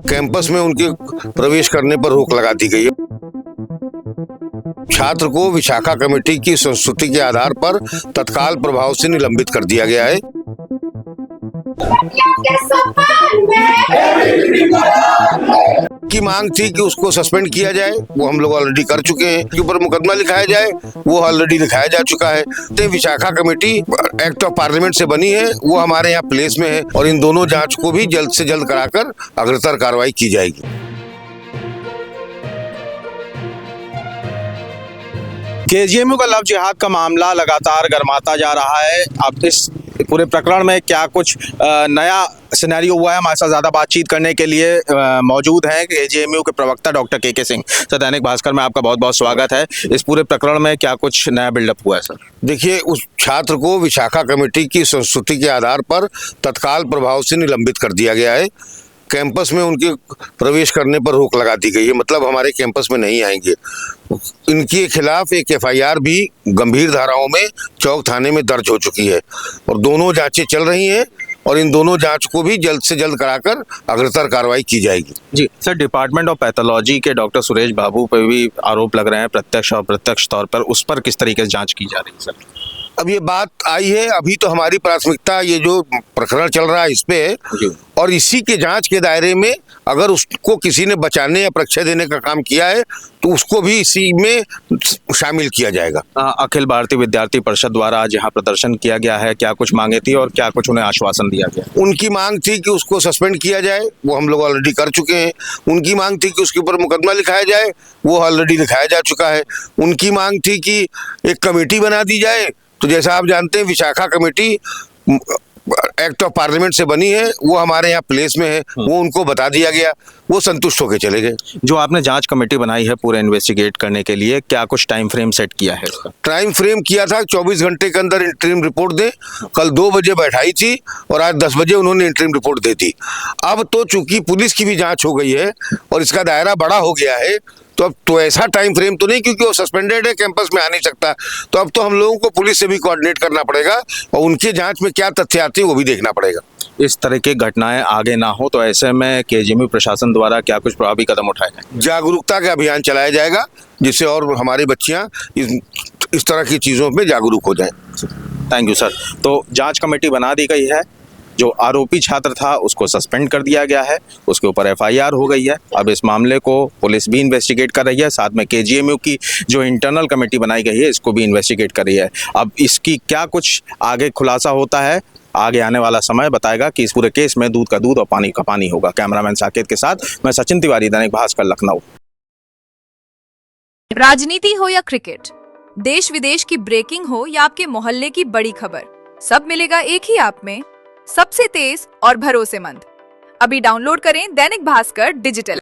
Campus में उनके प्रवेश करने पर रोक लगा दी गई है। छात्र को विशाखा कमेटी की संस्तुति के आधार पर तत्काल प्रभाव से निलंबित कर दिया गया है। की मांग थी कि उसको सस्पेंड किया जाए, वो हम लोग ऑलरेडी कर चुके हैं। के ऊपर मुकदमा लिखाया जाए, वो ऑलरेडी लिखाया जा चुका है। तो Vishakha committee act of parliament से बनी है, वो हमारे यहाँ प्लेस में है और इन दोनों जांच को भी जल्द से जल्द कराकर अग्रतर कार्रवाई की जाएगी। केजीएमयू का लव जिहाद का मामला लगातार गर्माता जा रहा है। अब इस पूरे प्रकरण में क्या कुछ नया सिनेरियो हुआ है, हमारे साथ ज़्यादा बातचीत करने के लिए मौजूद हैं केजीएमयू के प्रवक्ता डॉक्टर के सिंह। सर, दैनिक भास्कर में आपका बहुत बहुत स्वागत है। इस पूरे प्रकरण में क्या कुछ नया बिल्डअप हुआ है सर? देखिए, उस छात्र को विशाखा कमेटी की संस्तुति के आधार पर तत्काल प्रभाव से निलंबित कर दिया गया है। कैंपस में उनके प्रवेश करने पर रोक लगा दी गई है, मतलब हमारे कैंपस में नहीं आएंगे। इनके खिलाफ एक एफआईआर भी गंभीर धाराओं में चौक थाने में दर्ज हो चुकी है और दोनों जांचें चल रही हैं और इन दोनों जांच को भी जल्द से जल्द कराकर अग्रतर कार्रवाई की जाएगी। जी सर, डिपार्टमेंट ऑफ पैथोलॉजी के डॉक्टर सुरेश बाबू पर भी आरोप लग रहे हैं प्रत्यक्ष और अप्रत्यक्ष तौर पर, उस पर किस तरीके से जाँच की जा रही है सर? अब ये बात आई है, अभी तो हमारी प्राथमिकता ये जो प्रकरण चल रहा है इस पे है और इसी के जांच के दायरे में अगर उसको किसी ने बचाने या प्रक्षय देने का काम किया है तो उसको भी इसी में शामिल किया जाएगा। अखिल भारतीय विद्यार्थी परिषद द्वारा आज यहाँ प्रदर्शन किया गया है, क्या कुछ मांगे थी और क्या कुछ उन्हें आश्वासन दिया गया? उनकी मांग थी कि उसको सस्पेंड किया जाए, वो हम लोग ऑलरेडी कर चुके हैं। उनकी मांग थी कि उसके ऊपर मुकदमा लिखाया जाए, वो ऑलरेडी लिखाया जा चुका है। उनकी मांग थी कि एक कमेटी बना दी जाए, तो जैसा आप जानते हैं Vishakha committee act of parliament से बनी है, वो हमारे यहाँ प्लेस में है, वो उनको बता दिया गया, वो संतुष्ट होकर चले गए। जो आपने जांच कमेटी बनाई है पूरे इन्वेस्टिगेट करने के लिए, क्या कुछ टाइम फ्रेम सेट किया है इसका? टाइम फ्रेम किया था 24 घंटे के अंदर इंटरिम रिपोर्ट दें। कल 2 बजे बैठाई थी और आज 10 बजे उन्होंने इंटरिम रिपोर्ट दे दी। अब तो चूंकि पुलिस की भी जांच हो गई है और इसका दायरा बड़ा हो गया है, तो अब तो ऐसा टाइम फ्रेम तो नहीं, क्योंकि वो सस्पेंडेड है, कैंपस में आ नहीं सकता। तो अब तो हम लोगों को पुलिस से भी कोऑर्डिनेट करना पड़ेगा और उनके जांच में क्या तथ्य आते हैं वो भी देखना पड़ेगा। इस तरह की घटनाएं आगे ना हो, तो ऐसे में केजीएमयू प्रशासन द्वारा क्या कुछ प्रभावी कदम उठाए जाएंगे? जागरूकता का अभियान चलाया जाएगा, जिससे और हमारी बच्चियां इस तरह की चीज़ों पे जागरूक हो जाएं। Thank you sir. तो जांच कमेटी बना दी गई है, जो आरोपी छात्र था उसको सस्पेंड कर दिया गया है, उसके ऊपर एफआईआर हो गई है। अब इस मामले को पुलिस भी इन्वेस्टिगेट कर रही है, साथ में केजीएमयू की जो इंटरनल कमेटी बनाई गई है इसको भी इन्वेस्टिगेट कर रही है। अब इसकी क्या कुछ आगे खुलासा होता है, आगे आने वाला समय बताएगा कि इस पूरे केस में दूध का दूध और पानी का पानी होगा। कैमरामैन साकेत के साथ मैं सचिन तिवारी, दैनिक भास्कर, लखनऊ। राजनीति हो या क्रिकेट, देश विदेश की ब्रेकिंग हो या आपके मोहल्ले की बड़ी खबर, सब मिलेगा एक ही ऐप में, सबसे तेज और भरोसेमंद। अभी डाउनलोड करें दैनिक भास्कर डिजिटल।